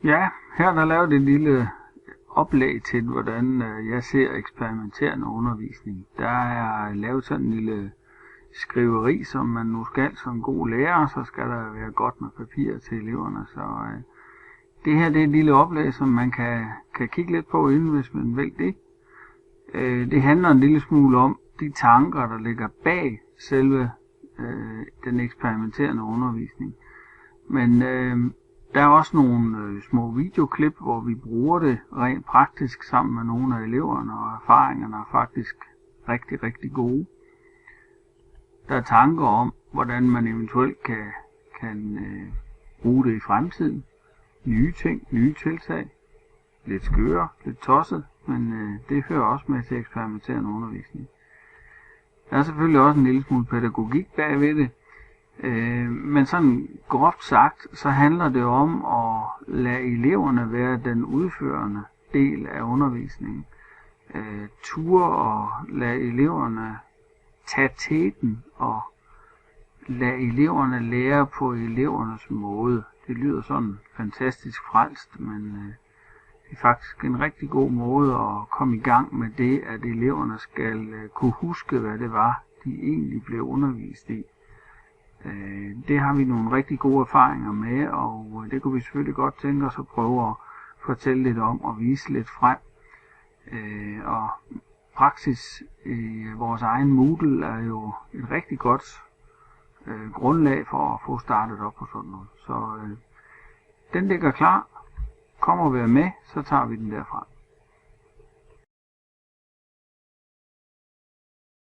Ja, her er der lavet et lille oplæg til, hvordan jeg ser eksperimenterende undervisning. Der er lavet sådan en lille skriveri, som man nu skal som god lærer, så skal der være godt med papir til eleverne. Så det her det er et lille oplæg, som man kan kigge lidt på inden, hvis man vil det. Det handler en lille smule om de tanker, der ligger bag selve den eksperimenterende undervisning. Men der er også nogle små videoklip, hvor vi bruger det rent praktisk sammen med nogle af eleverne, og erfaringerne er faktisk rigtig, rigtig gode. Der er tanker om, hvordan man eventuelt kan bruge det i fremtiden. Nye ting, nye tiltag. Lidt skøre, lidt tosset, men det hører også med til eksperimenterende undervisning. Der er selvfølgelig også en lille smule pædagogik bagved det. Men sådan groft sagt, så handler det om at lade eleverne være den udførende del af undervisningen. Ture og lade eleverne tage teten og lade eleverne lære på elevernes måde. Det lyder sådan fantastisk frelst, men det er faktisk en rigtig god måde at komme i gang med det, at eleverne skal kunne huske, hvad det var, de egentlig blev undervist i. Det har vi nogle rigtig gode erfaringer med, og det kunne vi selvfølgelig godt tænke os at prøve at fortælle lidt om og vise lidt frem. Og praksis i vores egen Moodle er jo et rigtig godt grundlag for at få startet op på sådan noget. Så den ligger klar. Kom og vær med, så tager vi den derfra.